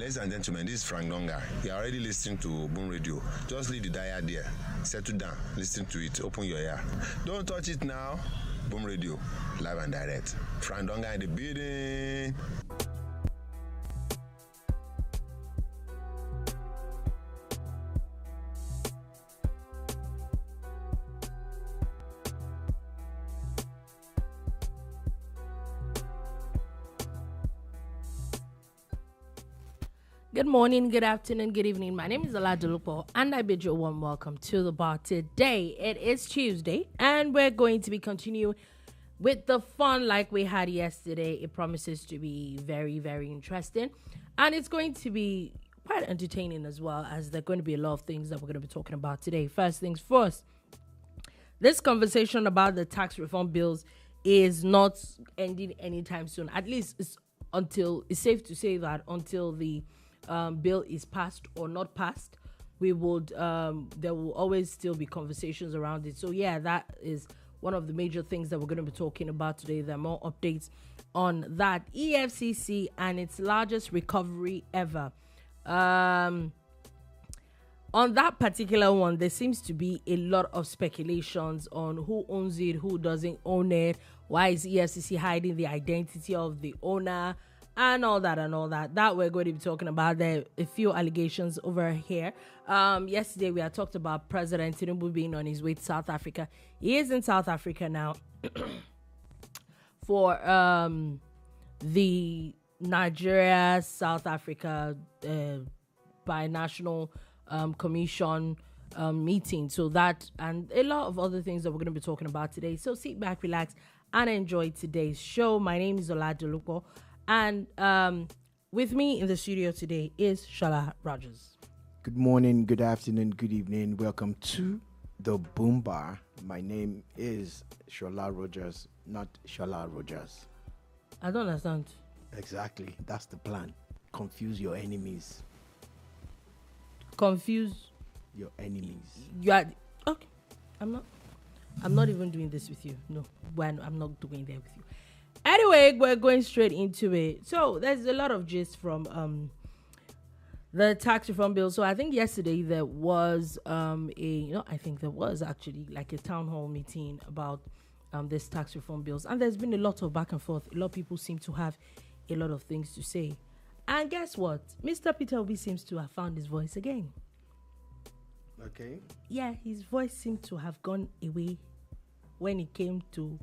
Ladies and gentlemen, this is Frank Donga. You are already listening to Boom Radio. Just leave the dial there. Settle down. Listen to it. Open your ear. Don't touch it now. Boom Radio. Live and direct. Frank Donga in the building. Good morning, good afternoon, good evening. My name is Dolupo, and I bid you a warm welcome to the bar today. It is Tuesday, and we're going to be continuing with the fun like we had yesterday. It promises to be very, very interesting, and it's going to be quite entertaining as well, as there are going to be a lot of things that we're going to be talking about today. First things first, this conversation about the tax reform bills is not ending anytime soon. At least it's safe to say that until the bill is passed or not passed, there will always still be conversations around it. So yeah, that is one of the major things that we're going to be talking about today. There are more updates on that. EFCC and its largest recovery ever. On that particular one, there seems to be a lot of speculations on who owns it, who doesn't own it, why is EFCC hiding the identity of the owner, and all that. That we're going to be talking about. There are a few allegations over here. Yesterday we had talked about President Tinubu being on his way to South Africa. He is in South Africa now for the Nigeria-South Africa binational commission meeting. So that and a lot of other things that we're going to be talking about today. So sit back, relax, and enjoy today's show. My name is Dolupo. And with me in the studio today is Sola Rogers. Good morning, good afternoon, good evening. Welcome to the Boom Bar. My name is Sola Rogers, not Sola Rogers. I don't understand. Exactly. That's the plan. Confuse your enemies. Confuse your enemies. You are okay. I'm not even doing this with you. No, I'm not doing that with you. Anyway, we're going straight into it. So there's a lot of gist from the tax reform bill. So I think yesterday there was there was actually like a town hall meeting about this tax reform bills, and there's been a lot of back and forth. A lot of people seem to have a lot of things to say, and guess what? Mr. Peter Obi seems to have found his voice again. Okay. Yeah, his voice seemed to have gone away when it came to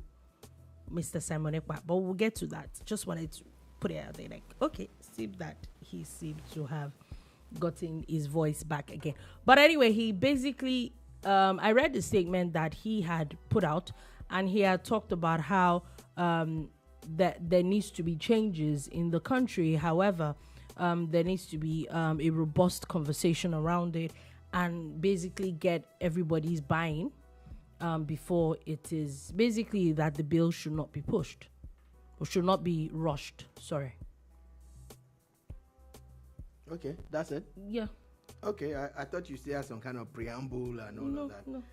Mr. Simon Ekpa, but we'll get to that. Just wanted to put it out there, like, okay, seemed that he seemed to have gotten his voice back again. But anyway, he basically, I read the statement that he had put out, and he had talked about how that there needs to be changes in the country. However, there needs to be a robust conversation around it, and basically get everybody's buy-in. Before it is basically that the bill should not be pushed or should not be rushed. Sorry. Okay, that's it. Yeah. Okay, I thought you still had some kind of preamble and all of that. No.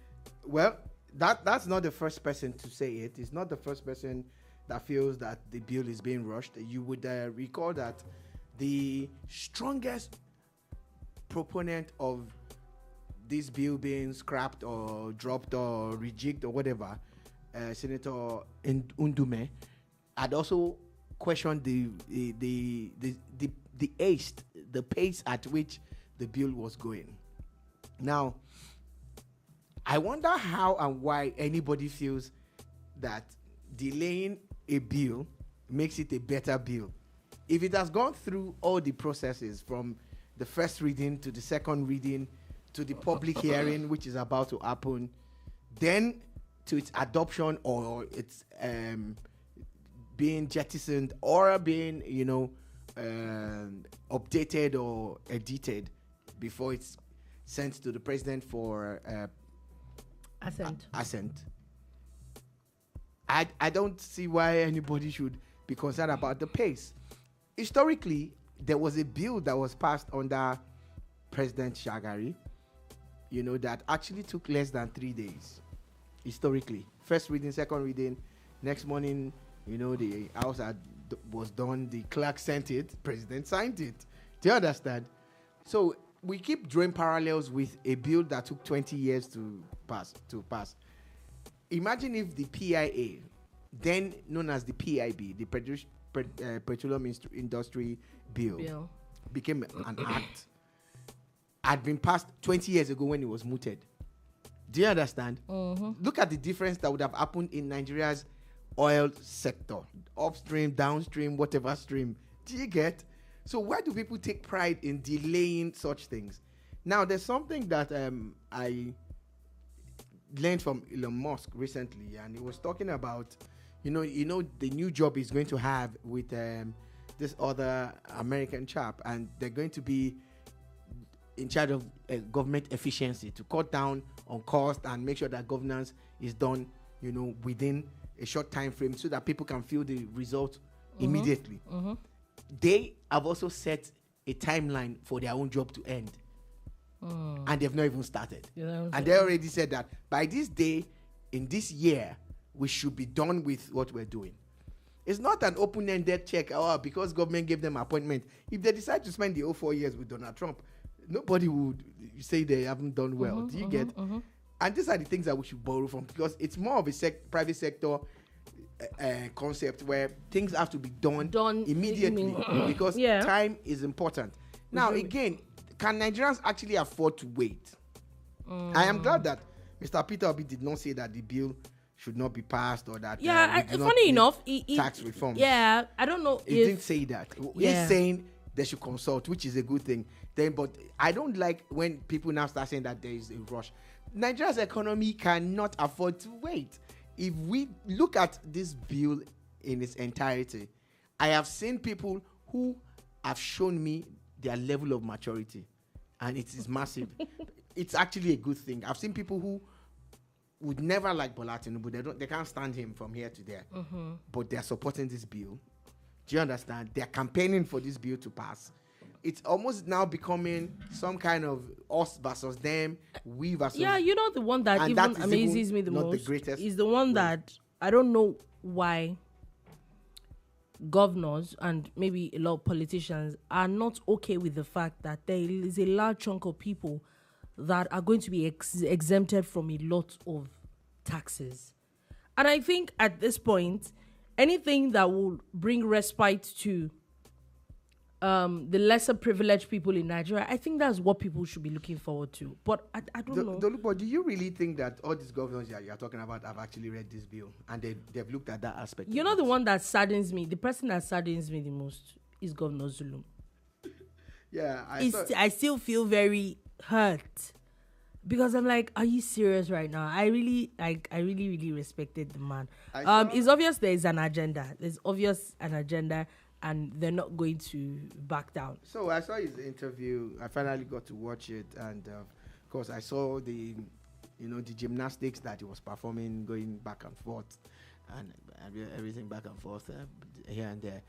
Well, that's not the first person to say it. It's not the first person that feels that the bill is being rushed. You would recall that the strongest proponent of this bill being scrapped or dropped or rejigged or whatever, Senator Undume had also questioned the pace at which the bill was going. Now, I wonder how and why anybody feels that delaying a bill makes it a better bill. If it has gone through all the processes from the first reading to the second reading to the public hearing, which is about to happen, then to its adoption or its being jettisoned or being, updated or edited before it's sent to the president for assent. I don't see why anybody should be concerned about the pace. Historically, there was a bill that was passed under President Shagari, that actually took less than 3 days. Historically, first reading, second reading, next morning, the house was done, the clerk sent it, president signed it. Do you understand? So we keep drawing parallels with a bill that took 20 years to pass. Imagine if the PIA, then known as the PIB, the Petroleum Industry Bill, became an act, had been passed 20 years ago when it was mooted. Do you understand? Look at the difference that would have happened in Nigeria's oil sector, upstream, downstream, whatever stream. Do you get? So why do people take pride in delaying such things? Now, there's something that I learned from Elon Musk recently, and he was talking about, you know, the new job he's going to have with this other American chap, and they're going to be in charge of government efficiency to cut down on cost and make sure that governance is done, you know, within a short time frame so that people can feel the result immediately. They have also set a timeline for their own job to end. And they've not even started. And they already said that by this day, in this year, we should be done with what we're doing. It's not an open-ended check, because government gave them appointment. If they decide to spend the whole 4 years with Donald Trump, nobody would say they haven't done well. Do you get? And these are the things that we should borrow from, because it's more of a private sector concept where things have to be done immediately because time is important. Now, again, can Nigerians actually afford to wait? I am glad that Mr. Peter Obi did not say that the bill should not be passed or that funny enough, tax reform. I don't know. He didn't say that. He's saying they should consult, which is a good thing. But I don't like when people now start saying that there is a rush. Nigeria's economy cannot afford to wait. If we look at this bill in its entirety, I have seen people who have shown me their level of maturity, and it is massive. It's actually a good thing. I've seen people who would never like Bola Tinubu. They can't stand him from here to there, but they're supporting this bill. Do you understand? They're campaigning for this bill to pass. It's almost now becoming some kind of us versus them, we versus. Yeah, you know, the one that even amazes me the most is the one that I don't know why governors and maybe a lot of politicians are not okay with the fact that there is a large chunk of people that are going to be exempted from a lot of taxes. And I think at this point, anything that will bring respite to the lesser privileged people in Nigeria, I think that's what people should be looking forward to. But I don't know. Dolupo, do you really think that all these governors you're talking about have actually read this bill and they've looked at that aspect? You know, the one that saddens me, the person that saddens me the most is Governor Zulum. Yeah, I still feel very hurt because I'm like, are you serious right now? I really respected the man. It's obvious there is an agenda. There's obvious an agenda. And they're not going to back down. So I saw his interview. I finally got to watch it, and of course I saw the gymnastics that he was performing, going back and forth, and everything back and forth here and there.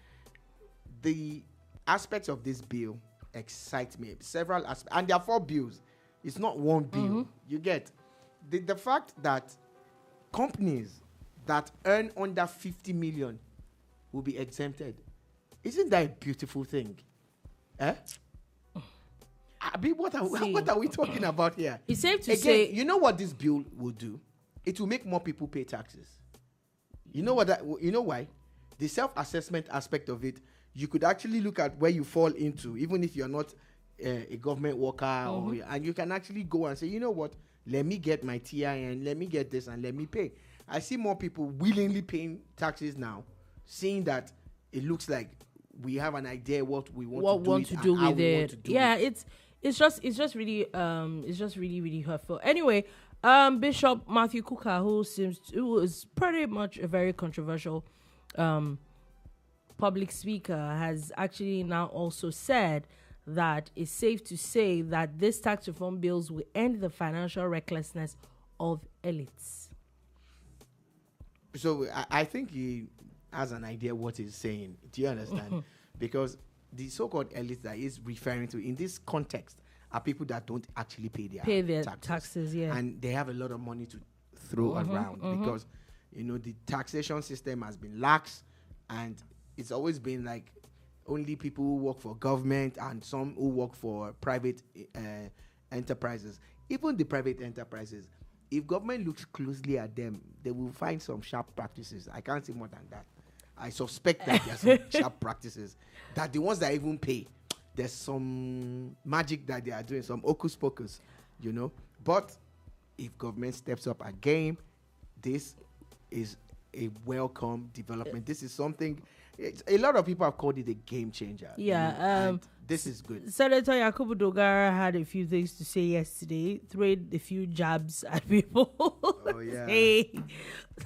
The aspects of this bill excite me. Several aspects, and there are 4 bills. It's not one bill. You get the fact that companies that earn under 50 million will be exempted. Isn't that a beautiful thing? What are we talking about here? It's safe to say. You know what this bill will do? It will make more people pay taxes. You know why? The self-assessment aspect of it, you could actually look at where you fall into, even if you're not a government worker, and you can actually go and say, you know what? Let me get my TIN, let me get this, and let me pay. I see more people willingly paying taxes now, seeing that it looks like we have an idea what we want to do with it. Yeah, it's just really really hurtful. Anyway, Bishop Matthew Kukah, who is pretty much a very controversial public speaker, has actually now also said that it's safe to say that this tax reform bills will end the financial recklessness of elites. So I think he has an idea what he's saying. Do you understand? Because the so-called elites that he's referring to in this context are people that don't actually pay their taxes, and they have a lot of money to throw around because the taxation system has been lax, and it's always been like, only people who work for government and some who work for private enterprises. Even the private enterprises, if government looks closely at them, they will find some sharp practices. I can't say more than that. I suspect that there are some sharp practices, that the ones that even pay, there's some magic that they are doing, some hocus pocus, you know. But if government steps up again, this is a welcome development. This is something, a lot of people have called it a game changer. Yeah. You know, and this is good. Senator Yakubu Dogara had a few things to say yesterday, throwing a few jabs at people. Oh, yeah. Hey,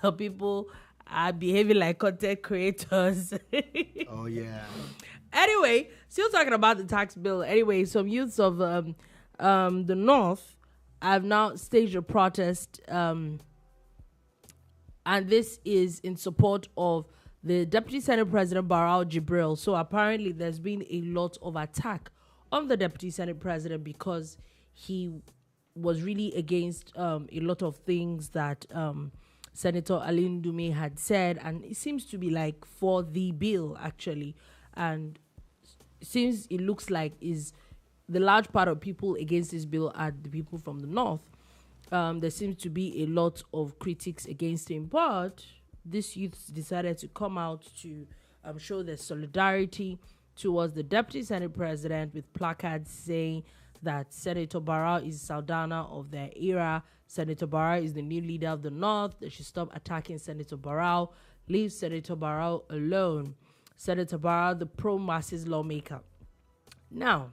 the people are behaving like content creators. Oh, yeah. Anyway, still talking about the tax bill. Anyway, some youths of the North have now staged a protest, and this is in support of the Deputy Senate President Barau Jibril. So apparently there's been a lot of attack on the Deputy Senate President because he was really against a lot of things that Senator Alin Dume had said, and it seems to be like for the bill actually, and since it looks like is the large part of people against this bill are the people from the North, there seems to be a lot of critics against him, but these youths decided to come out to show their solidarity towards the Deputy Senate President with placards saying that Senator Barau is Saldana of their era. Senator Barau is the new leader of the North. They should stop attacking Senator Barau. Leave Senator Barau alone. Senator Barau, the pro-masses lawmaker. Now,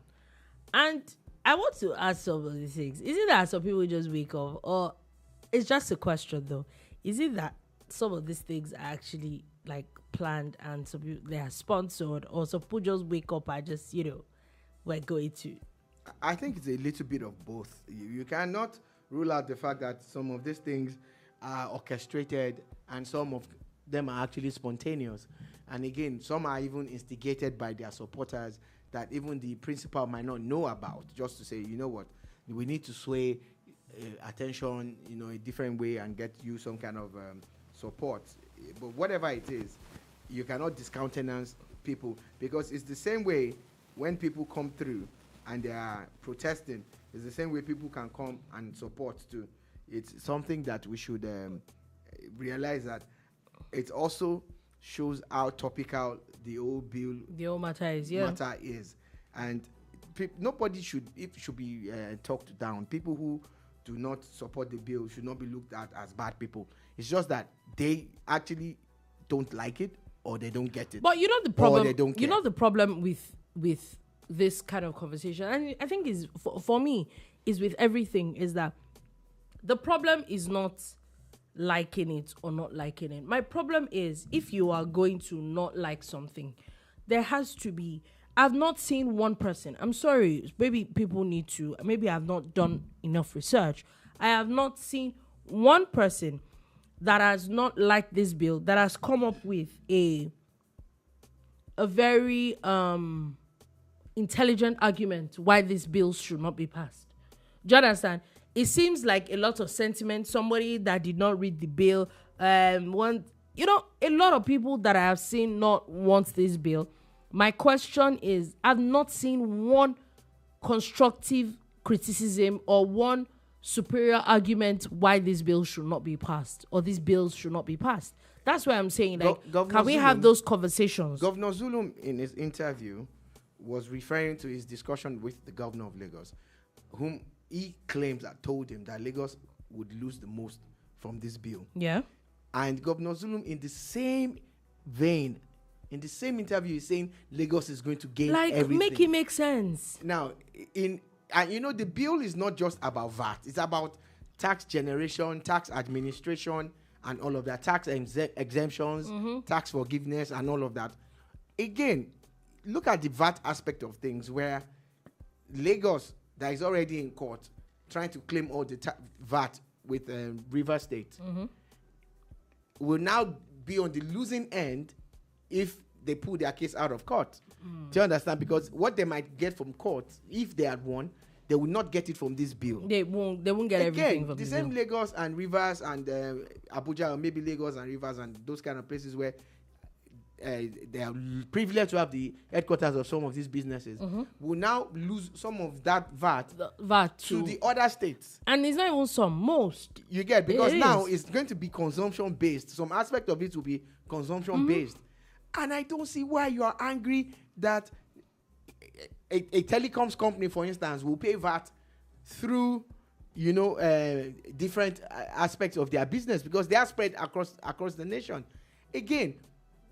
and I want to ask some of these things. Is it that some people just wake up? Or it's just a question, though. Is it that some of these things are actually, like, planned and some people, they are sponsored? Or some people just wake up and just, we're going to... I think it's a little bit of both. You cannot rule out the fact that some of these things are orchestrated and some of them are actually spontaneous. And again, some are even instigated by their supporters that even the principal might not know about, just to say, you know what, we need to sway attention, a different way and get you some kind of support. But whatever it is, you cannot discountenance people, because it's the same way when people come through and they are protesting, it's the same way people can come and support too. It's something that we should realize, that it also shows how topical the whole bill, the whole matter is, and nobody should be talked down. People who do not support the bill should not be looked at as bad people. It's just that they actually don't like it or they don't get it. But the problem, or they don't care. The problem with this kind of conversation, and I think is for me is with everything, is that the problem is not liking it or not liking it. My problem is, if you are going to not like something, there has to be, I've not seen one person, I'm sorry, maybe people need to, maybe I've not done enough research. I have not seen one person that has not liked this bill, that has come up with a very intelligent argument why this bill should not be passed. Do you understand? It seems like a lot of sentiment. Somebody that did not read the bill, a lot of people that I have seen not want this bill. My question is, I've not seen one constructive criticism or one superior argument why this bill should not be passed or these bills should not be passed. That's why I'm saying, can we have those conversations? Governor Zulum, in his interview, was referring to his discussion with the governor of Lagos, whom he claims that told him that Lagos would lose the most from this bill. Yeah. And Governor Zulum, in the same vein, in the same interview, is saying Lagos is going to gain everything. Make it make sense. Now, the bill is not just about VAT. It's about tax generation, tax administration, and all of that. Tax exemptions, tax forgiveness, and all of that. Again, look at the VAT aspect of things, where Lagos, that is already in court, trying to claim all the VAT with Rivers State, will now be on the losing end if they pull their case out of court. Do you understand? Because what they might get from court, if they had won, they will not get it from this bill. They won't get everything from this bill. The same Lagos and Rivers and Abuja, or maybe Lagos and Rivers and those kind of places where they are privileged to have the headquarters of some of these businesses, will now lose some of that VAT to the other states. And it's not even some, most. You get, because now it's going to be consumption based. Some aspect of it will be consumption based. And I don't see why you are angry that a telecoms company, for instance, will pay VAT through, different aspects of their business, because they are spread across the nation. Again,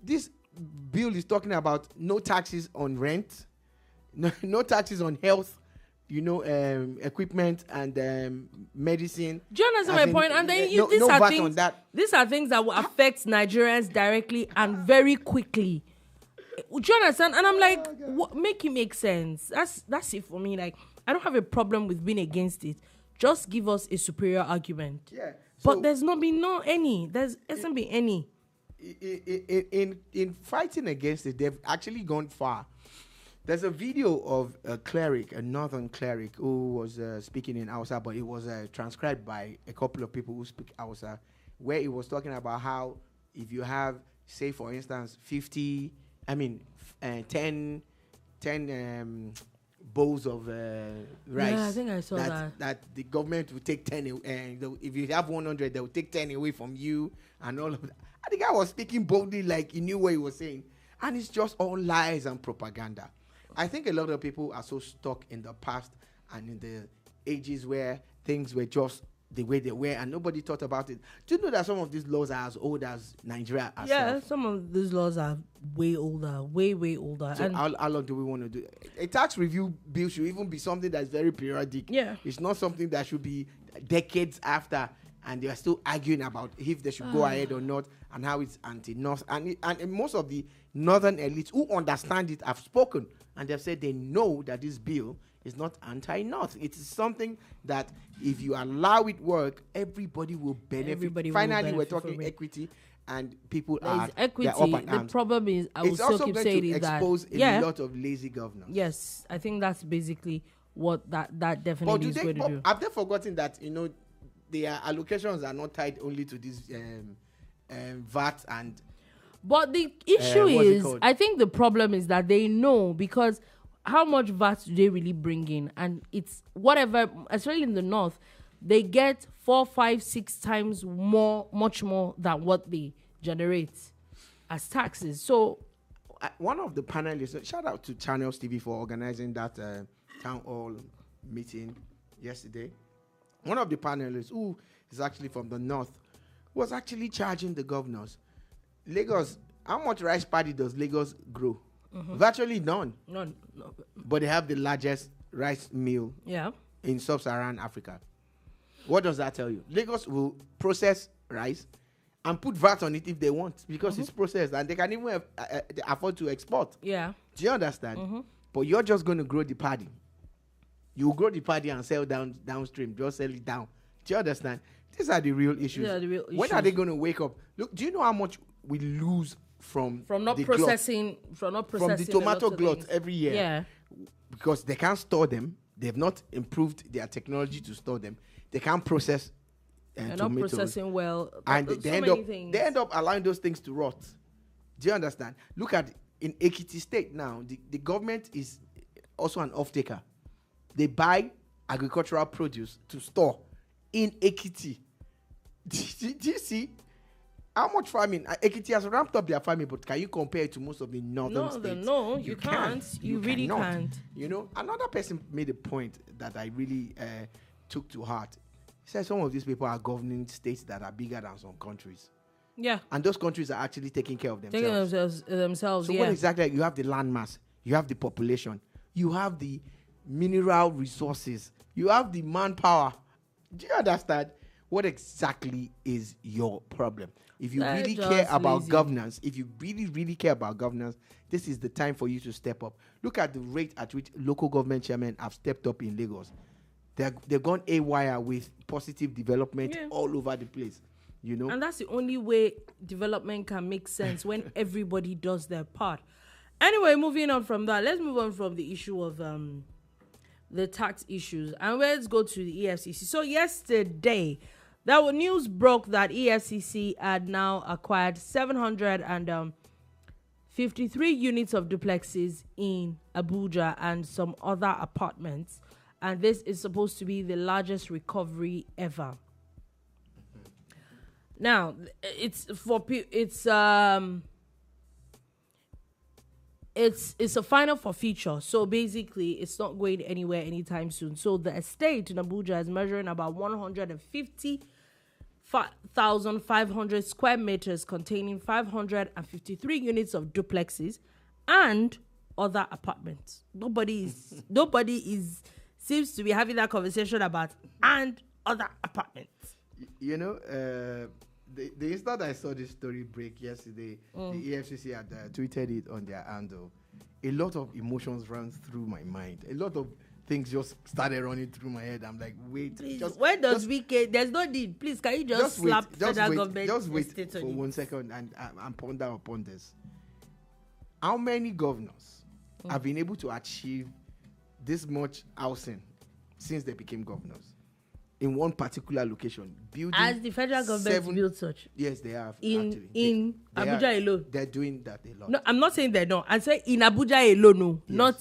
this bill is talking about no taxes on rent, no taxes on health, equipment and medicine. Do you understand my point? And then these are things that will affect Nigerians directly and very quickly. Do you understand? And I'm like, make it make sense. That's it for me. Like, I don't have a problem with being against it. Just give us a superior argument. Yeah. But there's not been any. There hasn't been any. In fighting against it, they've actually gone far. There's a video of a cleric, a northern cleric, who was speaking in Hausa, but it was transcribed by a couple of people who speak Hausa, where he was talking about how if you have, say, for instance, 10 bowls of rice. Yeah, I think I saw that. That the government will take 10, and if you have 100, they will take 10 away from you and all of that. And the guy was speaking boldly, like he knew what he was saying. And it's just all lies and propaganda. I think a lot of people are so stuck in the past and in the ages where things were just the way they were and nobody thought about it. Do you know that some of these laws are as old as Nigeria herself? Yeah, some of these laws are way older, way older. So how long do we want to do? A tax review bill should even be something that's very periodic. Yeah. It's not something that should be decades after and they are still arguing about if they should go ahead or not and how it's anti-north. And most of the northern elites who understand it have spoken and they've said they know that this bill is not anti-north. It is something that if you allow it work, everybody will benefit. Finally, we're talking equity and people are equity. The problem is, I will still keep saying is that expose a lot of lazy governors. Yes, I think that's basically what that definitely is going to do. Have they forgotten that their allocations are not tied only to this VAT and? But the issue is, I think the problem is that they know, because how much VAT do they really bring in? And it's whatever, especially in the north, they get 4, 5, 6 times much more than what they generate as taxes. So one of the panelists, shout out to Channels TV for organizing that town hall meeting yesterday. One of the panelists, who is actually from the north, was actually charging the governors. Lagos, how much rice paddy does Lagos grow? Virtually none. No. But they have the largest rice mill in sub-Saharan Africa. What does that tell you? Lagos will process rice and put VAT on it if they want, because it's processed and they can even afford to export. Yeah. Do you understand? But you're just going to grow the paddy. You grow the paddy and sell downstream. Just sell it down. Do you understand? These are the real issues. Yeah, the real issues. When are they going to wake up? Look, do you know how much we lose from not the processing from the tomato glut every year? Yeah. Because they can't store them. They've not improved their technology to store them. They can't process They're tomatoes. not processing well. And they end up allowing those things to rot. Do you understand? Look at in Ekiti State now, the government is also an off-taker. They buy agricultural produce to store in Ekiti. Do you see how much farming? Ekiti has ramped up their farming, but can you compare it to most of the northern states? No, you can't. You really can't. Another person made a point that I really took to heart. He said some of these people are governing states that are bigger than some countries. Yeah. And those countries are actually taking care of themselves. Taking themselves, so what exactly? You have the land mass, you have the population, you have the mineral resources, you have the manpower. Do you understand? What exactly is your problem? If you really care about governance, this is the time for you to step up. Look at the rate at which local government chairmen have stepped up in Lagos. They've gone AWire with positive development all over the place. And that's the only way development can make sense, when everybody does their part. Anyway, moving on from that, let's move on from the issue of the tax issues, and let's go to the EFCC. So yesterday, that news broke that EFCC had now acquired 53 units of duplexes in Abuja and some other apartments. And this is supposed to be the largest recovery ever. Now, it's a final for future. So basically, it's not going anywhere anytime soon. So the estate in Abuja is measuring about 150,500 square meters, containing 553 units of duplexes and other apartments. Nobody seems to be having that conversation about and other apartments. You know, the instant I saw this story break yesterday, the EFCC had tweeted it on their handle. A lot of emotions ran through my mind. A lot of things just started running through my head. I'm like, wait. Please, when does weekend? There's no need. Please, can you just slap federal government? Just wait for 1 second and ponder upon this. How many governors have been able to achieve this much housing since they became governors? In one particular location, building as the federal government built such. Yes, they have. In Abuja alone. They're doing that a lot. No, I'm not saying they don't. I say in Abuja alone, no, yes. Not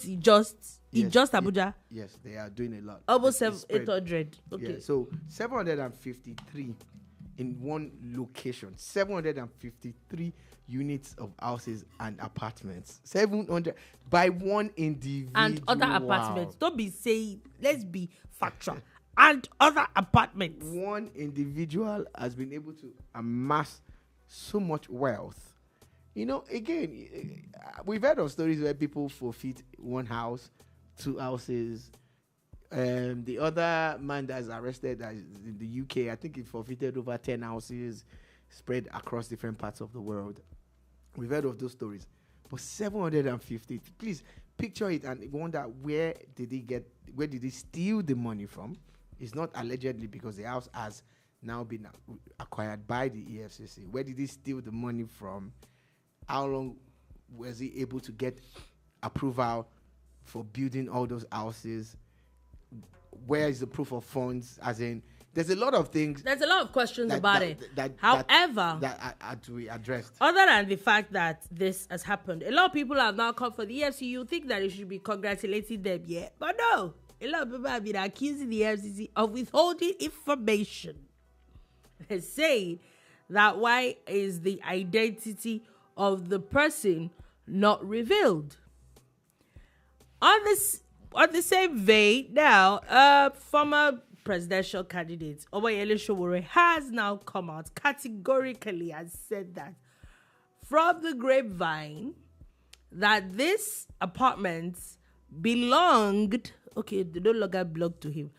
just Abuja. Yes, they are doing a lot. Almost 800. Okay. Yeah, so 753 in one location. 753 units of houses and apartments. 700 by one individual. And other apartments. Don't be saying. Let's be factual. And other apartments. One individual has been able to amass so much wealth. You know, again, we've heard of stories where people forfeit one house, 2 houses. The other man that's arrested in the UK, I think he forfeited over 10 houses spread across different parts of the world. We've heard of those stories. But 750, please picture it and wonder where did he steal the money from? It's not allegedly, because the house has now been acquired by the EFCC. Where did he steal the money from? How long was he able to get approval for building all those houses? Where is the proof of funds? As in, there's a lot of things. There's a lot of questions about it. However, that had to be addressed. Other than the fact that this has happened, a lot of people have now come for the EFCC. You think that it should be congratulating them, yeah? But no. A lot of people have been accusing the FCC of withholding information. They're saying that why is the identity of the person not revealed? On the same vein, now, former presidential candidate Omoyele Sowore has now come out categorically and said that from the grapevine that this apartment belonged. Okay, they no longer belong to him.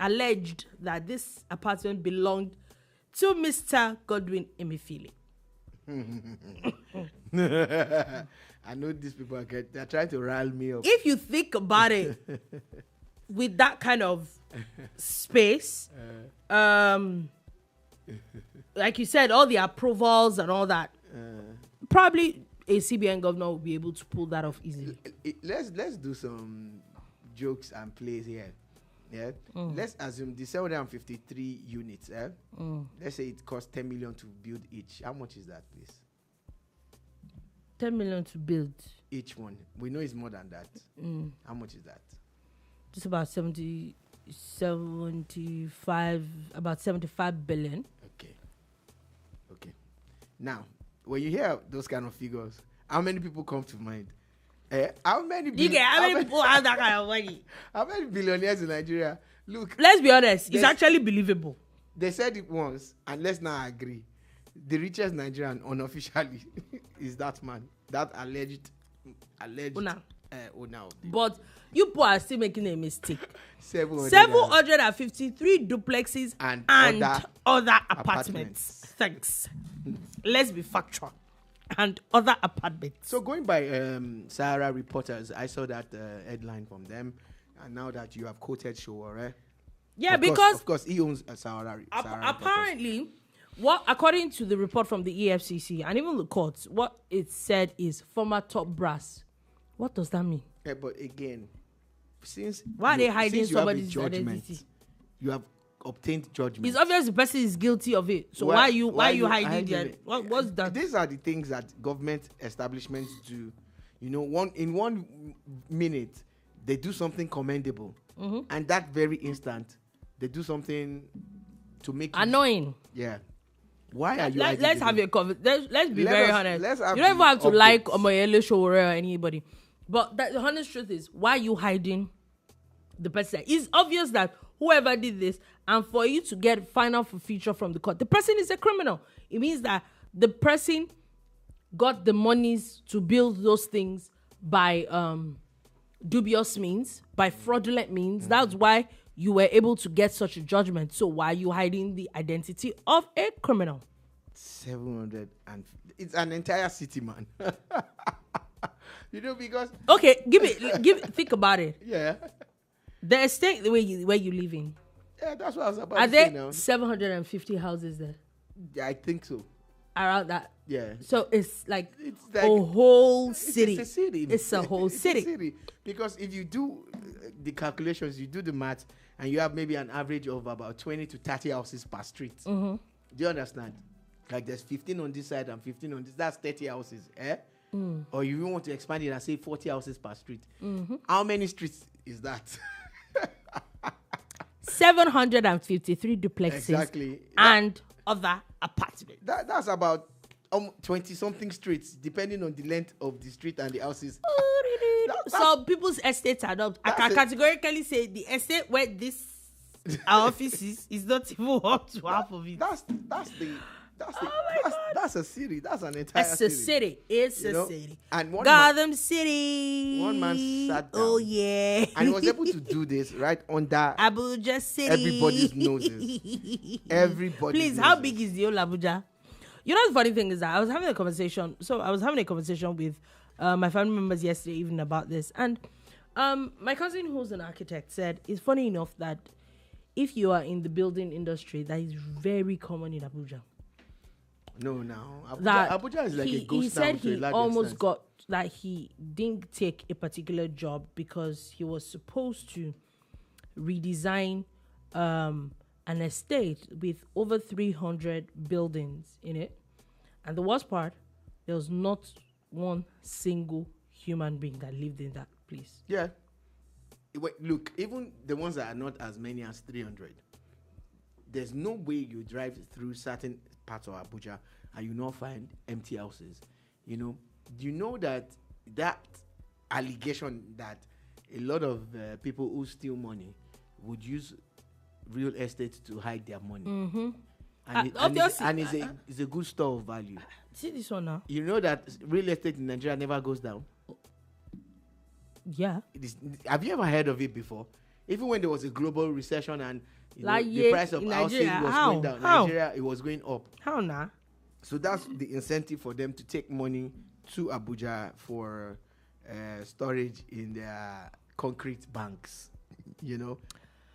Alleged that this apartment belonged to Mr. Godwin Emefiele. I know these people they're trying to rile me up. If you think about it, with that kind of space, like you said, all the approvals and all that, probably a CBN governor will be able to pull that off easily. Let's do some jokes and plays here. Yeah. Let's assume the 753 units. Let's say it costs 10 million to build each. How much is that, please? 10 million to build each one. We know it's more than that. How much is that? Just about 75 billion. Okay. Now, when you hear those kind of figures, how many people come to mind? How many people have that kind of money? How many billionaires in Nigeria? Look, let's be honest, it's actually believable. They said it once, and let's now agree. The richest Nigerian unofficially is that man, that alleged owner. But you people are still making a mistake. 753 duplexes and other apartments. Thanks. Let's be factual. And other apartments. So going by Sahara Reporters, I saw that headline from them, and now that you have quoted Sowore, of course he owns Sahara. Apparently, according to the report from the EFCC and even the courts, what it said is former top brass. What does that mean? Yeah, but again, why are they hiding somebody's identity? You have obtained judgment. It's obvious the person is guilty of it. So why are you hiding it? What's that? These are the things that government establishments do. You know, in 1 minute they do something commendable, and that very instant they do something to make annoying. Yeah. Why are you? Let's have a conversation. Let's be very honest. You don't even have to like Omoyele Showore or anybody, but the honest truth is, why are you hiding the person? It's obvious that whoever did this, and for you to get final feature from the court, the person is a criminal. It means that the person got the monies to build those things by dubious means, by fraudulent means. That's why you were able to get such a judgment. So why are you hiding the identity of a criminal? 700 and it's an entire city, man. You know, because okay, think about it. Yeah. The estate where you live in. Yeah, that's what I was about to say now. Are there now. 750 houses there? Yeah, I think so. Around that. Yeah. So it's like a whole city. It's a city. It's a whole city. A city. Because if you do the calculations, you do the math, and you have maybe an average of about 20 to 30 houses per street. Do you understand? Like there's 15 on this side and 15 on this. That's 30 houses. Or you want to expand it and say 40 houses per street. How many streets is that? 753 duplexes. Exactly. And other apartments. That's about 20-something streets, depending on the length of the street and the houses. So people's estates are not. I can categorically say the estate where this our office is not even up to half of it. That's a city. That's an entire city. It's a city. It's a city. And Gotham City. One man sat down. Oh yeah. And he was able to do this right under Abuja City. Everybody's noses. Please, how big is the old Abuja? You know, the funny thing is that I was having a conversation. So I was having a conversation with my family members yesterday evening about this, and my cousin, who's an architect, said it's funny enough that if you are in the building industry, that is very common in Abuja. No, Abuja is like a ghost town. He said he almost got that he didn't take a particular job because he was supposed to redesign an estate with over 300 buildings in it, and the worst part, there was not one single human being that lived in that place. Yeah. Look, even the ones that are not as many as 300, there's no way you drive through certain parts of Abuja and you not find empty houses. You know that allegation that a lot of people who steal money would use real estate to hide their money. And it's a good store of value. See this one now. You know that real estate in Nigeria never goes down? Yeah. Have you ever heard of it before? Even when there was a global recession and the price of housing was going down, Nigeria, it was going up. How now? So that's the incentive for them to take money to Abuja for storage in their concrete banks,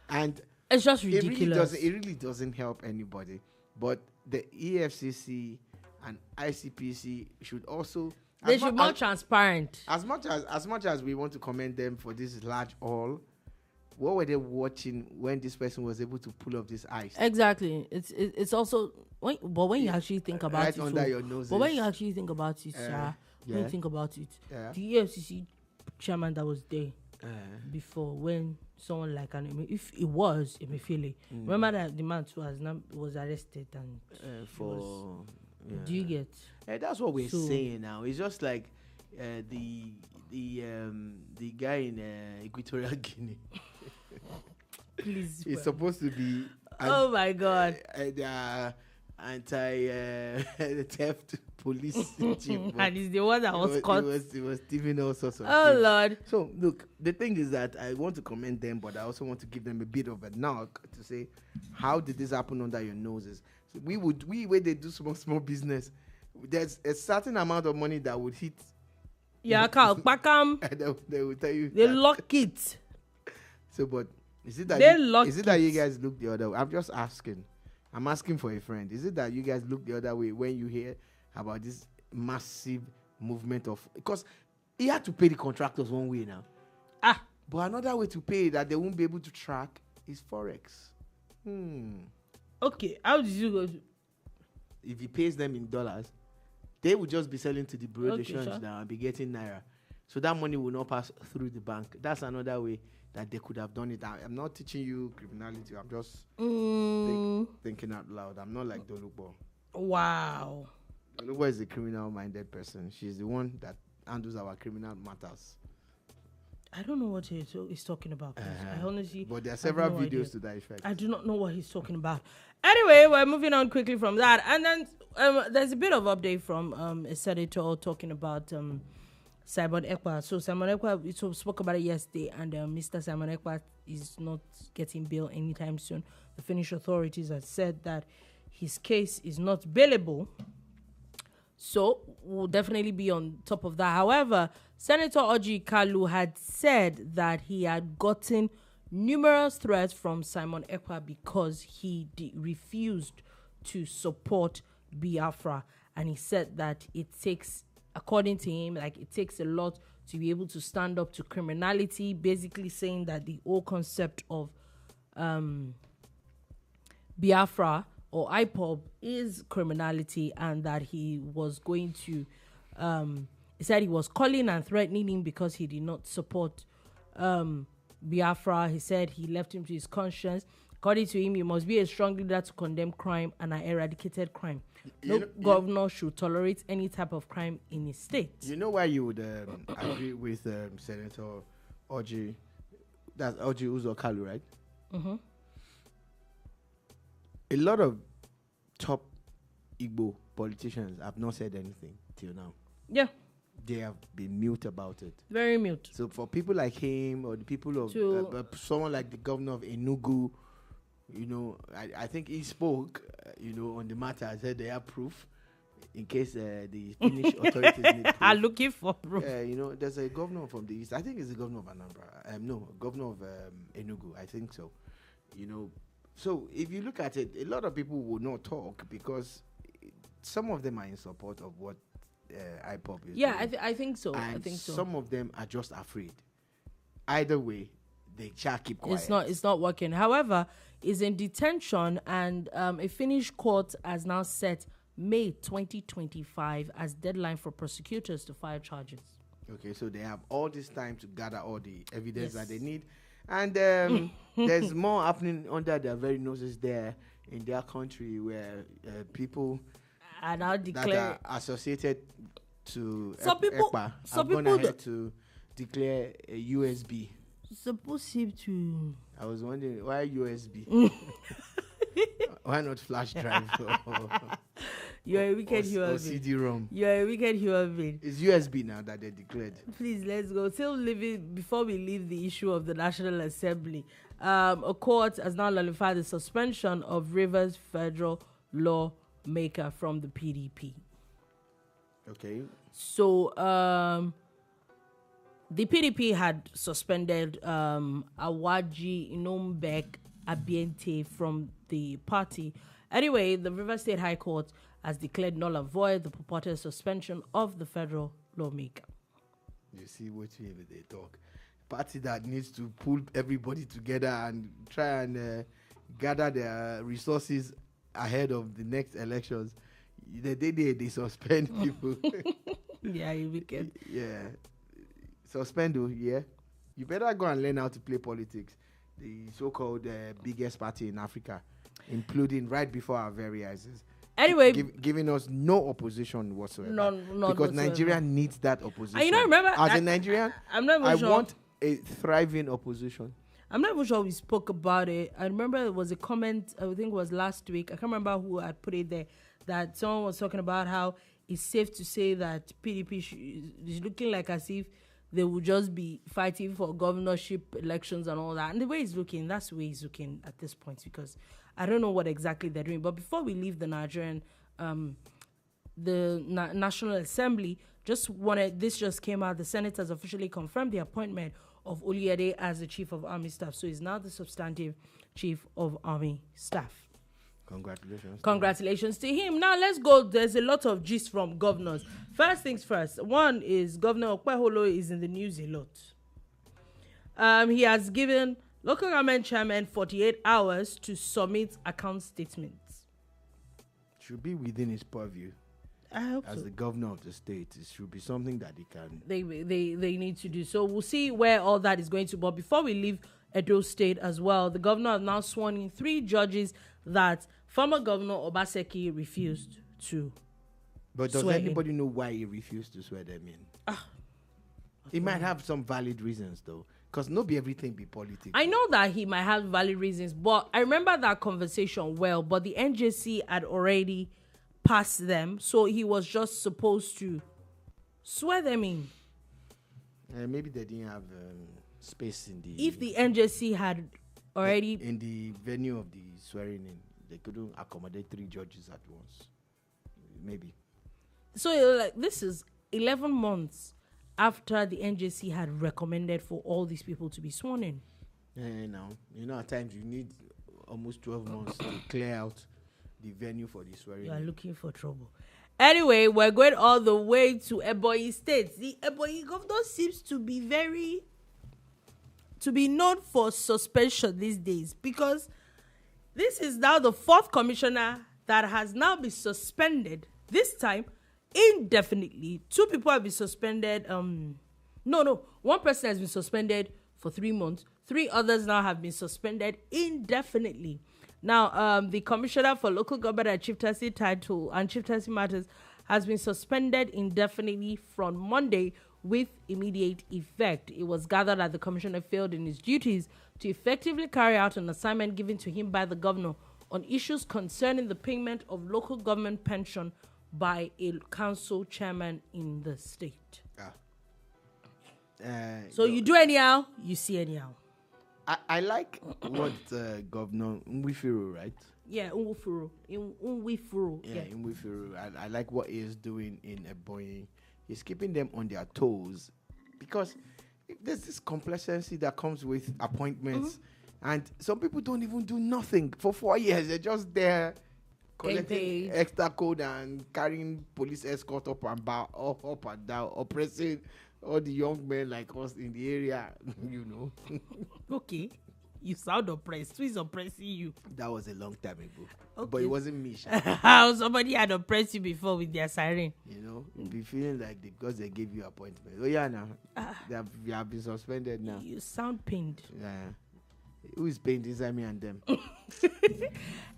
and it's just ridiculous. It really doesn't help anybody. But the EFCC and ICPC should also they should be more transparent. As much as we want to commend them for this large haul, what were they watching when this person was able to pull up this ice? Exactly. It's also when you actually think about right it, under your noses. But when you actually think about it, when you think about it, the EFCC chairman that was there before, when someone like if it was Emefiele, remember that the man too was arrested and do you get? That's what we're saying now. It's just like the guy in Equatorial Guinea. Please, it's supposed to be. Oh my God! Anti-theft police chief, and he's the one that was caught. He was stealing all sorts of things. Lord! So look, the thing is that I want to commend them, but I also want to give them a bit of a knock to say, how did this happen under your noses? So where they do small business, there's a certain amount of money that would hit. Yeah, Bakam. They will tell you. They lock it. So, but is it that you guys look the other way? I'm just asking. I'm asking for a friend. Is it that you guys look the other way when you hear about this massive movement of... Because he had to pay the contractors one way now. But another way to pay that they won't be able to track is Forex. Okay, how did you go? If he pays them in dollars, they will just be selling to the bureau de Okay, change sure. now and be getting naira. So that money will not pass through the bank. That's another way that they could have done it. I'm not teaching you criminality. I'm just thinking out loud. I'm not like Dolupo. Wow. Dolupo is a criminal-minded person. She's the one that handles our criminal matters. I don't know what he's talking about. I honestly. But there are have several no videos idea. to that effect. I do not know what he's talking about. Anyway, we're moving on quickly from that. And then there's a bit of update from a senator talking about Simon Ekpa. So Simon Ekpa, we spoke about it yesterday, and Mr. Simon Ekpa is not getting bail anytime soon. The Finnish authorities have said that his case is not bailable. So we'll definitely be on top of that. However, Senator Orji Kalu had said that he had gotten numerous threats from Simon Ekpa because he refused to support Biafra. And he said that it takes, according to him, like it takes a lot to be able to stand up to criminality, basically saying that the whole concept of Biafra or IPOB is criminality, and that he was going to, he said he was calling and threatening him because he did not support Biafra. He said he left him to his conscience. According to him, he must be a strong leader to condemn crime and an eradicated crime. No governor should tolerate any type of crime in his state. You know why you would agree with Senator Orji? That's Orji Uzo Kalu, right? Mm-hmm. A lot of top Igbo politicians have not said anything till now. Yeah. They have been mute about it. Very mute. So for people like him or the people of someone like the governor of Enugu, you know, I think he spoke, on the matter. I said they have proof in case the Finnish authorities need proof. I'm looking for proof. There's a governor from the east. I think it's the governor of Anambra. No, governor of Enugu. I think so. So if you look at it, a lot of people will not talk because some of them are in support of what IPOB is. Yeah, doing. I think so. And I think so. Some of them are just afraid. Either way, they shall keep quiet. It's not working. However, is in detention, and a Finnish court has now set May 2025 as deadline for prosecutors to file charges. Okay, so they have all this time to gather all the evidence that they need. And there's more happening under their very noses there in their country where people are now that are associated to Ekpa some have gone people ahead to declare a USB. Supposed to. I was wondering why USB? Why not flash drive? You're a wicked human being. CD-ROM. You're a wicked human being. It's USB now that they declared. Please, let's go. Before we leave the issue of the National Assembly, a court has now nullified the suspension of Rivers Lawmaker from the PDP. Okay. So, the PDP had suspended Awaji Inombek Abiente from the party. Anyway, the Rivers State High Court has declared null and void the purported suspension of the federal lawmaker. You see what they talk. Party that needs to pull everybody together and try and gather their resources ahead of the next elections. The day they suspend people. Yeah, you wicked. Yeah. Suspend, yeah. You better go and learn how to play politics. The so-called biggest party in Africa, including right before our very eyes. Anyway, giving us no opposition whatsoever. None because whatsoever. Nigeria needs that opposition. And remember, as a Nigerian, I'm not even I sure. want a thriving opposition. I'm not even sure we spoke about it. I remember it was a comment, I think it was last week. I can't remember who had put it there, that someone was talking about how it's safe to say that PDP is looking like as if they will just be fighting for governorship elections and all that. And the way it's looking, that's the way it's looking at this point, because I don't know what exactly they're doing. But before we leave the Nigerian, National Assembly, this just came out. The Senate has officially confirmed the appointment of Oliade as the Chief of Army Staff. So he's now the substantive Chief of Army Staff. Congratulations to him. Now let's go. There's a lot of gist from governors. First things first. One is Governor Okpeholo is in the news a lot. He has given Local government chairman 48 hours to submit account statements. Should be within his purview. I hope As so. the governor of the state, it should be something that he can. They need to do. So we'll see where all that is going to. But before we leave Edo State as well, the governor has now sworn in 3 judges that former Governor Obaseki refused to. But does swear anybody know why he refused to swear them in? He might have some valid reasons though, because not be everything be politics. I know that he might have valid reasons, but I remember that conversation well. But the NJC had already passed them, so he was just supposed to swear them in. Maybe they didn't have space in the. If the NJC had already in the venue of the swearing in, they couldn't accommodate 3 judges at once. Maybe. So like this is 11 months after the NJC had recommended for all these people to be sworn in. Now, at times you need almost 12 months to clear out the venue for the swearing. You are in. looking for trouble. Anyway, we're going all the way to Ebonyi State. The Ebonyi governor seems to be known for suspension these days, because this is now the 4th commissioner that has now been suspended, this time indefinitely. 2 people have been suspended. One person has been suspended for 3 months. 3 others now have been suspended indefinitely. Now, the commissioner for local government and chieftaincy title and chieftaincy matters has been suspended indefinitely from Monday with immediate effect. It was gathered that the commissioner failed in his duties to effectively carry out an assignment given to him by the governor on issues concerning the payment of local government pension by a council chairman in the state. So you do anyhow, you see anyhow. I like what Governor Nwifuru, right? Yeah, Nwifuru. Yeah, Nwifuru. I like what he is doing in Ebonyi. He's keeping them on their toes, because there's this complacency that comes with appointments, and some people don't even do nothing for 4 years. They're just there collecting extra code and carrying police escort up and down, oppressing all the young men like us in the area, Okay. You sound oppressed. Who is oppressing you? That was a long time ago. Okay. But it wasn't me. How somebody had oppressed you before with their siren. You'll be feeling like because they gave you appointment. Oh yeah, now you have been suspended now. You sound pained. Yeah. Who is pained inside me and them?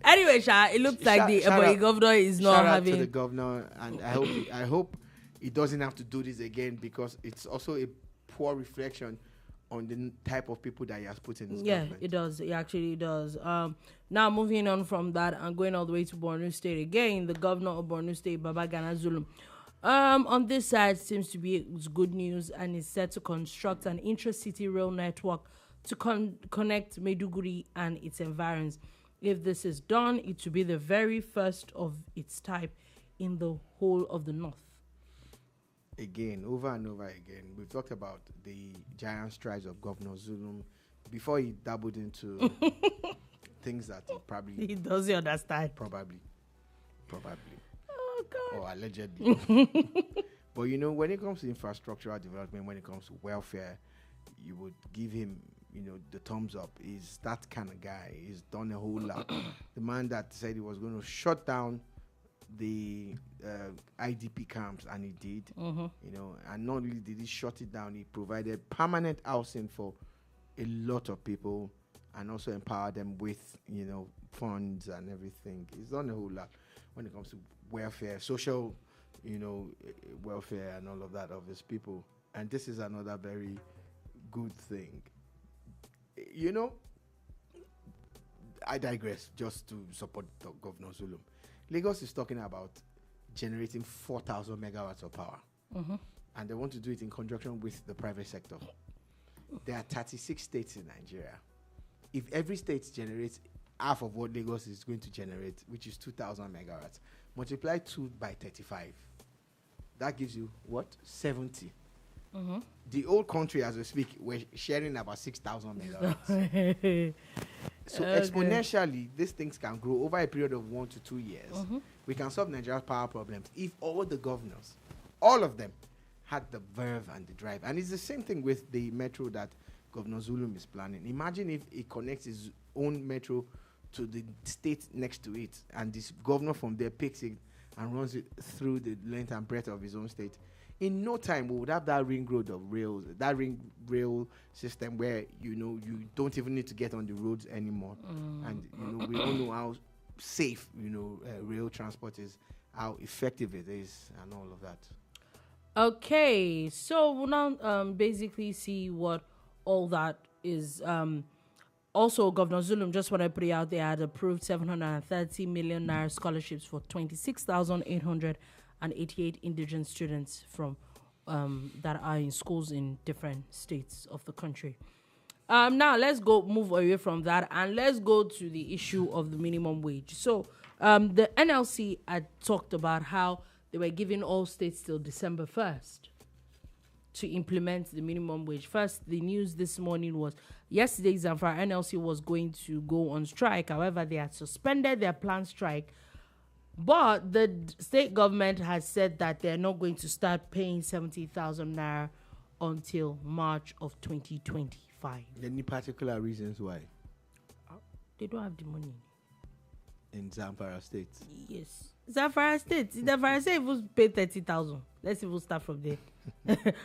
Anyway, it looks like the Ebonyi governor is not shout having. Out to the governor, and I hope he doesn't have to do this again, because it's also a poor reflection on the type of people that he has put in his government. It does. It actually does. Now moving on from that and going all the way to Borno State again, the governor of Borno State, Babagana Zulum, on this side seems to be good news, and is set to construct an intra-city rail network to connect Maiduguri and its environs. If this is done, it will be the very first of its type in the whole of the north. Again, over and over again, we've talked about the giant strides of Governor Zulum before he dabbled into things that he doesn't understand. Probably. Oh God. Or allegedly. But when it comes to infrastructural development, when it comes to welfare, you would give him, the thumbs up. He's that kind of guy. He's done a whole lot. The man that said he was going to shut down the IDP camps, and he did. And not only did he shut it down, he provided permanent housing for a lot of people, and also empowered them with funds and everything. He's done a whole lot when it comes to welfare, social welfare and all of that of his people. And this is another very good thing. I digress just to support Governor Zulum. Lagos is talking about generating 4,000 megawatts of power. And they want to do it in conjunction with the private sector. There are 36 states in Nigeria. If every state generates half of what Lagos is going to generate, which is 2,000 megawatts, multiply 2 by 35. That gives you what? 70. The whole country, as we speak, we're sharing about 6,000 megawatts. So exponentially, these things can grow over a period of 1 to 2 years. We can solve Nigeria's power problems if all the governors, all of them, had the verve and the drive. And it's the same thing with the metro that Governor Zulum is planning. Imagine if he connects his own metro to the state next to it, and this governor from there picks it and runs it through the length and breadth of his own state. In no time, we would have that ring road of rails, that ring rail system where, you know, you don't even need to get on the roads anymore. And, you know, we all know how safe, you know, rail transport is, how effective it is, and all of that. Okay, so we'll now basically see what all that is. Also, Governor Zulum, just want to put it out there, had approved 730 million naira scholarships for 26,888 indigent students from that are in schools in different states of the country. Now, let's move away from that, and let's go to the issue of the minimum wage. So, the NLC had talked about how they were giving all states till December 1st to implement the minimum wage. First, the news this morning was yesterday Zamfara NLC was going to go on strike. However, they had suspended their planned strike. But the state government has said that they're not going to start paying 70,000 naira until March of 2025. Any particular reasons why? They don't have the money. In Zamfara State? Yes. Zamfara State will pay 30,000. Let's even start from there.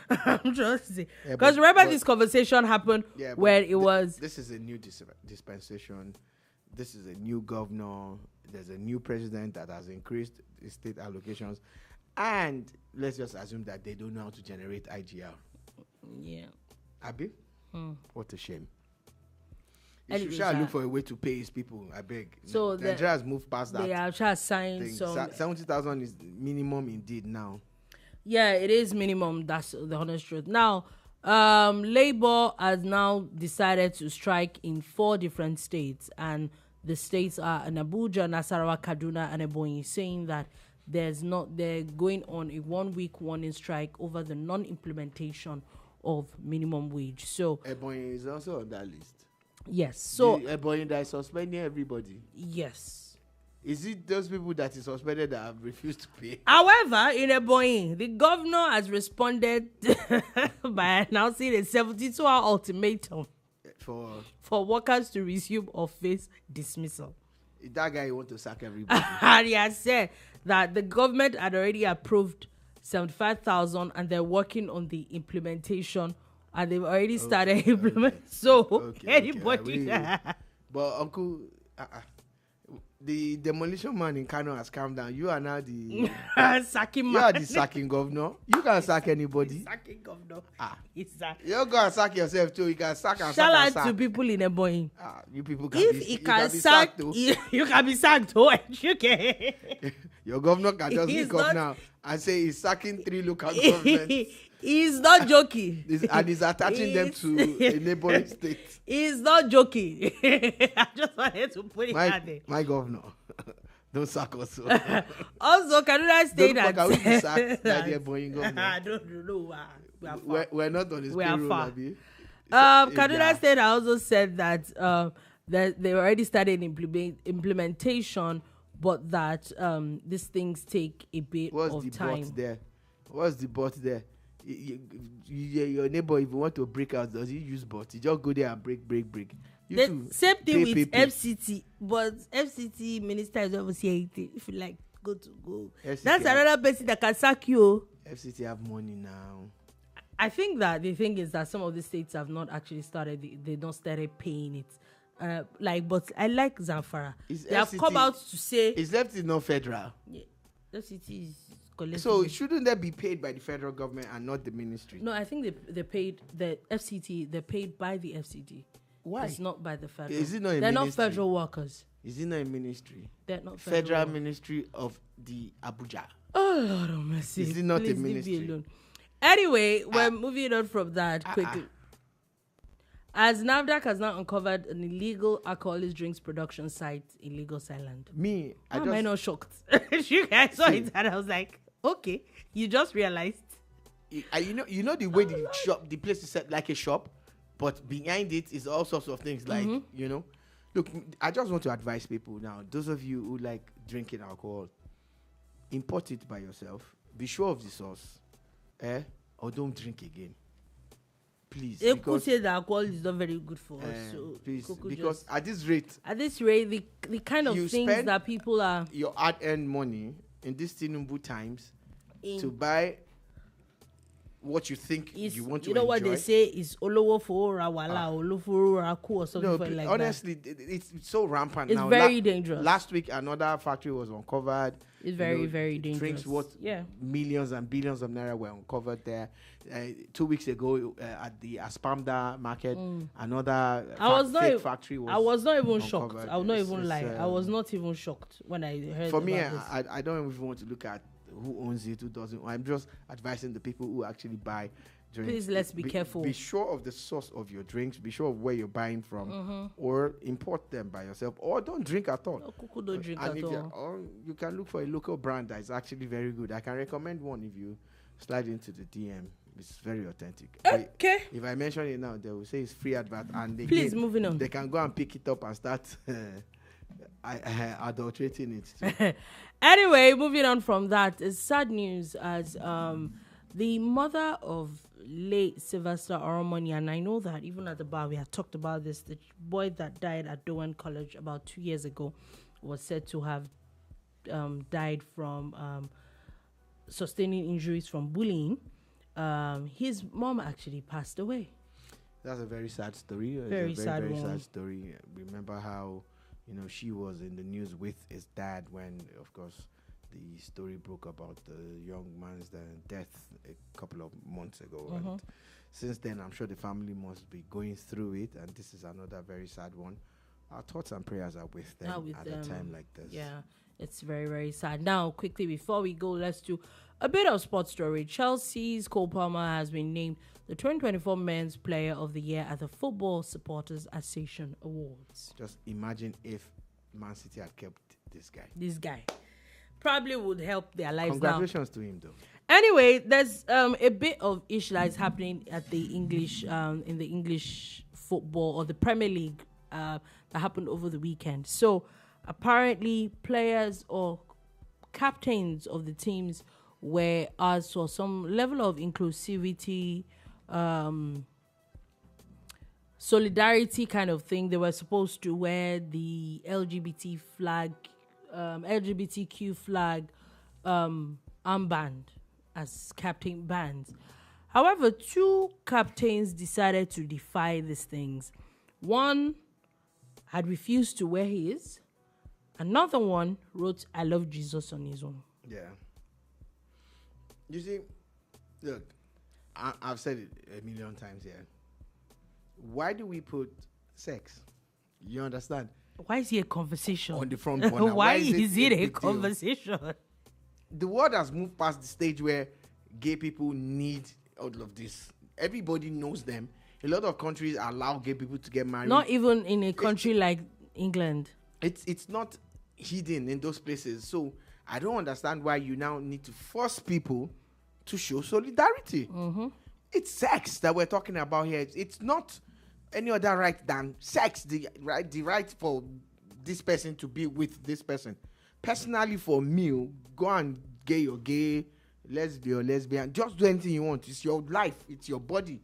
I'm just saying. Because remember this conversation happened where it was... This is a new dispensation. This is a new governor. There's a new president that has increased the state allocations. And let's just assume that they don't know how to generate IGR. Yeah. Abi? What a shame. And you should look for a way to pay his people, I beg. So Nigeria has moved past that. They have just signed some... 70,000 is minimum indeed now. Yeah, it is minimum. That's the honest truth. Now, Labour has now decided to strike in 4 different states, and the states are in Abuja, Nasarawa, Kaduna, and Ebonyi, saying that they're going on a 1-week warning strike over the non-implementation of minimum wage. So Ebonyi is also on that list. Yes. So Ebonyi that is suspending everybody. Yes. Is it those people that is suspended that have refused to pay? However, in Ebonyi, the governor has responded by announcing a 72-hour ultimatum for workers to resume or face dismissal. That guy want to sack everybody. And he has said that the government had already approved 75,000 and they're working on the implementation, and they've already started implementing. So anybody, but Uncle, the demolition man in Kano has calmed down. You are now the sacking man. You are the sacking governor. You can sack anybody. Sacking governor. You go and sack yourself too. You can sack and sack. Shout out to people in Ebonyi. You people can if he can sack, you can be sacked. Oh, okay. Your governor can just pick up now and say he's sacking 3 local governments. He's not joking. And he's attaching them to a neighboring state. He's not joking. I just wanted to put it out there. My governor. Don't sack us. Also, Kaduna State that... Can we be sacked by the Ebonyi governor? I don't know. We're not on his payroll, Abi. Kaduna State also said that they already started implementation, but that these things take a bit of time. What's the bot there? Your neighbor, if you want to break out, does he use bot? You just go there and break. The same thing with FCT, but FCT minister is obviously anything. If you like, go. FCT that's another person that can sack you. FCT have money now. I think that the thing is that some of the states have not actually started. They don't started paying it. But I like Zamfara. They have come out to say is FCT not federal? Yeah, FCT is. So shouldn't that be paid by the federal government and not the ministry? No, I think they paid the FCT. They're paid by the FCT. Why? It's not by the federal. Is it not a They're ministry? not federal workers. Is it not a ministry? They're not federal ministry of the Abuja. Oh Lord of mercy! Is it not a ministry? Leave me alone. Anyway, we're moving on from that quickly. As NAFDAC has now uncovered an illegal alcoholic drinks production site in Lagos Island. Am I not shocked? You guys saw it and I was like, okay, you just realized. You know the way the place is set like a shop, but behind it is all sorts of things like, Look, I just want to advise people now, those of you who like drinking alcohol, import it by yourself, be sure of the source, or don't drink again. please. They could say that alcohol is not very good for us. So please, Coco because just, at this rate, the kind of things that people are your hard-earned money in these Tinubu times to buy what you think you want to enjoy. You know what they say is Olowo for Wala, Olowo for Raku or something like honestly, that. It's so rampant it's now. It's very dangerous. Last week, another factory was uncovered. It's very, very dangerous. Drinks worth millions and billions of naira were uncovered there. 2 weeks ago, at the Aspamda market, another fake factory was I was not even uncovered. shocked. I will not even lie. I was not even shocked when I heard for me, this. I don't even want to look at who owns it, who doesn't. I'm just advising the people who actually buy drinks. Please, let's be careful. Be sure of the source of your drinks. Be sure of where you're buying from, or import them by yourself, or don't drink at all. No, Kuku don't drink at all. Or you can look for a local brand that is actually very good. I can recommend one if you slide into the DM. It's very authentic. Okay. If I mention it now, they will say it's free advert, and moving on. They can go and pick it up and start adulterating it too. Anyway, moving on from that, it's sad news as the mother of late Sylvester Oromoni, and I know that even at the bar we had talked about this, the boy that died at Dowen College about 2 years ago was said to have died from sustaining injuries from bullying. His mom actually passed away. That's a very sad story. Very sad story. Remember how she was in the news with his dad when, of course, the story broke about the young man's death a couple of months ago. And since then, I'm sure the family must be going through it, and this is another very sad one. Our thoughts and prayers are with them at a time like this. Yeah, it's very, very sad. Now, quickly, before we go, let's do a bit of sports story. Chelsea's Cole Palmer has been named the 2024 Men's Player of the Year at the Football Supporters Association Awards. Just imagine if Man City had kept this guy. This guy probably would help their lives. Congratulations to him, though. Anyway, there's a bit of issue that is happening at the English in the English football or the Premier League that happened over the weekend. So apparently, players or captains of the teams were asked for some level of inclusivity, solidarity kind of thing. They were supposed to wear the LGBTQ flag armband as captain bands. However, 2 captains decided to defy these things. One had refused to wear his. Another one wrote, "I love Jesus" on his own. Yeah. You see, look, I've said it a million times here. Why do we put sex? You understand? Why is it a conversation? On the front corner. Why is it a conversation? The world has moved past the stage where gay people need all of this. Everybody knows them. A lot of countries allow gay people to get married. Not even in a country like England. It's not hidden in those places. So I don't understand why you now need to force people to show solidarity. It's sex that we're talking about here. It's not any other right than sex. The right for this person to be with this person. Personally, for me, go and get your gay, lesbian or lesbian. Just do anything you want. It's your life. It's your body.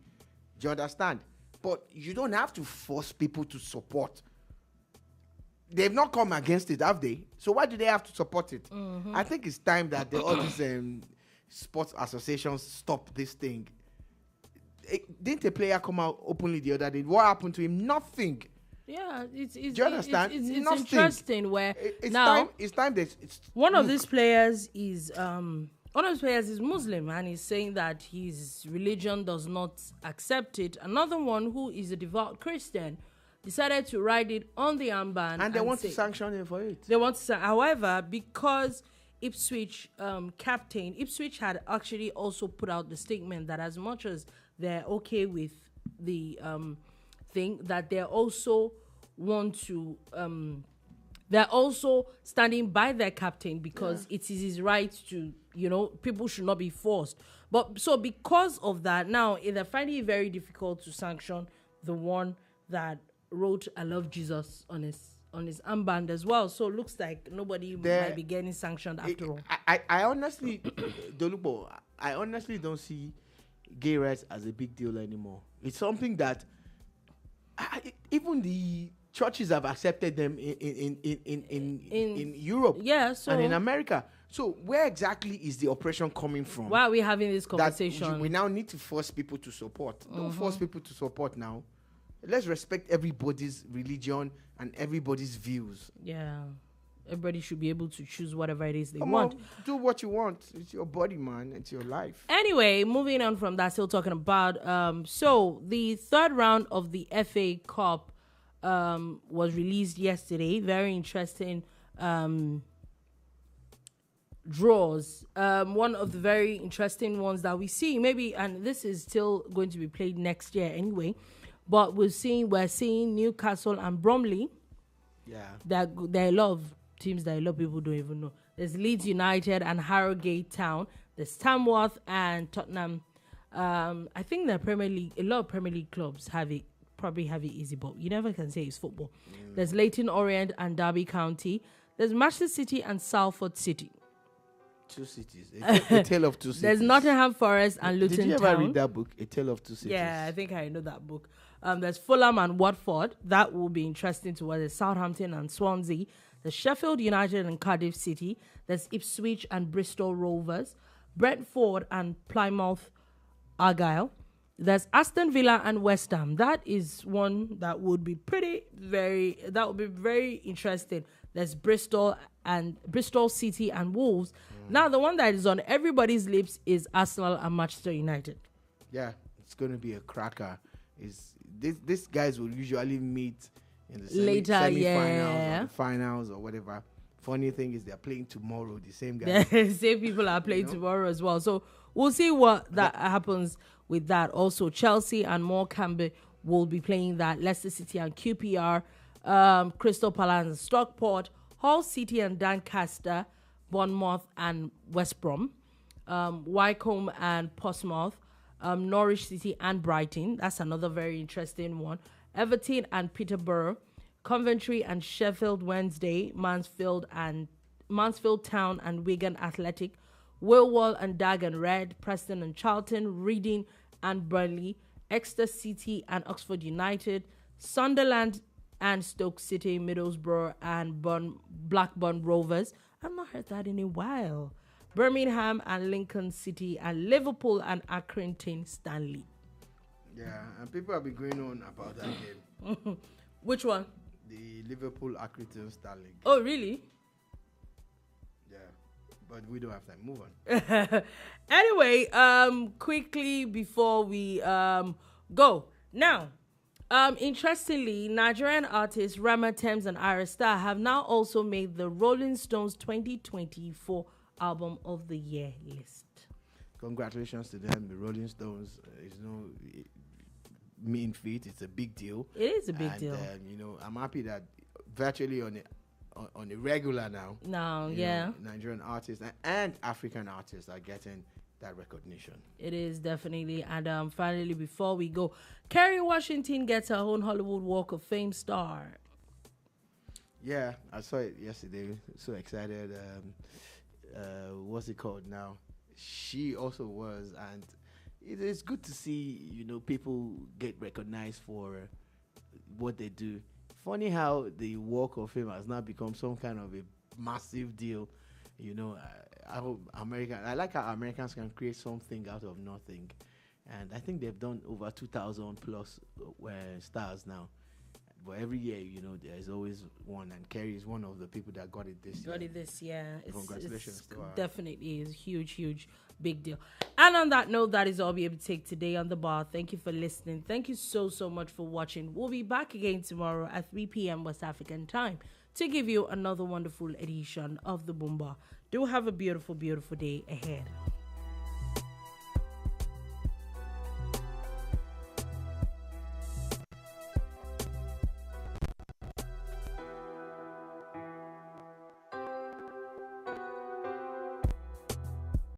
Do you understand? But you don't have to force people to support. They've not come against it, have they? So why do they have to support it? I think it's time that all these sports associations stop this thing. Didn't a player come out openly the other day? What happened to him? Nothing. Yeah, do you understand? It's interesting where it's now time that one of these players is Muslim and he's saying that his religion does not accept it. Another one who is a devout Christian decided to write it on the armband and they want to sanction him for it. They want to, however, because Ipswich Ipswich had actually also put out the statement that as much as they're okay with the thing, that they also want to they're also standing by their captain because it is his right to, people should not be forced. But so because of that, now they're finding it very difficult to sanction the one that wrote "I love Jesus" on his armband as well. So it looks like nobody might be getting sanctioned after all. I honestly, Dolupo, I honestly don't see gay rights as a big deal anymore. It's something that even the churches have accepted them in Europe, and in America. So where exactly is the oppression coming from? Why are we having this conversation? We now need to force people to support. Don't force people to support now. Let's respect everybody's religion and everybody's views. Yeah. Everybody should be able to choose whatever it is they want. Do what you want. It's your body, man. It's your life. Anyway, moving on from that, still talking about so the third round of the FA Cup was released yesterday. Very interesting draws. One of the very interesting ones that we see, maybe, and this is still going to be played next year anyway, but we're seeing Newcastle and Bromley. Yeah. There are a lot of teams that a lot of people don't even know. There's Leeds United and Harrogate Town. There's Tamworth and Tottenham. I think the Premier League, a lot of Premier League clubs probably have it easy, but you never can say it's football. There's Leyton Orient and Derby County. There's Manchester City and Salford City. Two cities. A tale of two cities. There's Nottingham Forest and Luton Town. Did you ever read that book, A Tale of Two Cities? Yeah, I think I know that book. There's Fulham and Watford. That will be interesting to watch. There's Southampton and Swansea. There's Sheffield United and Cardiff City. There's Ipswich and Bristol Rovers. Brentford and Plymouth Argyle. There's Aston Villa and West Ham. That is one that would be very interesting. There's Bristol City and Wolves. Now, the one that is on everybody's lips is Arsenal and Manchester United. Yeah, it's going to be a cracker. These guys will usually meet in the semi-finals or the finals or whatever. Funny thing is they're playing tomorrow, the same guys. The same people are playing tomorrow as well. So we'll see what happens with that. Also, Chelsea and Morecambe will be playing that. Leicester City and QPR, Crystal Palace and Stockport, Hull City and Doncaster, Bournemouth and West Brom, Wycombe and Portsmouth, Norwich City and Brighton. That's another very interesting one. Everton and Peterborough, Coventry and Sheffield Wednesday, Mansfield Town and Wigan Athletic, Millwall and Dagenham Red, Preston and Charlton, Reading and Burnley, Exeter City and Oxford United, Sunderland and Stoke City, Middlesbrough and Blackburn Rovers. I've not heard that in a while. Birmingham and Lincoln City and Liverpool and Accrington Stanley. Yeah, and people have been going on about that game. Which one? The Liverpool Accrington Stanley. Oh, really? Yeah, but we don't have time. Move on. Anyway, quickly before we go. Now, interestingly, Nigerian artists Rama Thames and Ira Star have now also made the Rolling Stones 2024 Album of the Year list. Congratulations to them. The Rolling Stones is no mean feat. It's a big deal. It is a big deal. I'm happy that virtually on a regular now. Nigerian artists and African artists are getting that recognition. It is definitely. And finally, before we go, Kerry Washington gets her own Hollywood Walk of Fame star. Yeah, I saw it yesterday. So excited. What's it called now? She also was, and it's good to see people get recognized for what they do. Funny how the Walk of Fame has now become some kind of a massive deal. I hope I like how Americans can create something out of nothing, and I think they've done over 2,000 plus stars now. But every year, there's always one, and Kerry is one of the people that got it this year. Congratulations. It's definitely is huge, big deal. And on that note, that is all we'll be able to take today on The Bar. Thank you for listening. Thank you so much for watching. We'll be back again tomorrow at 3 p.m. West African time to give you another wonderful edition of The Boom Bar. Do have a beautiful day ahead.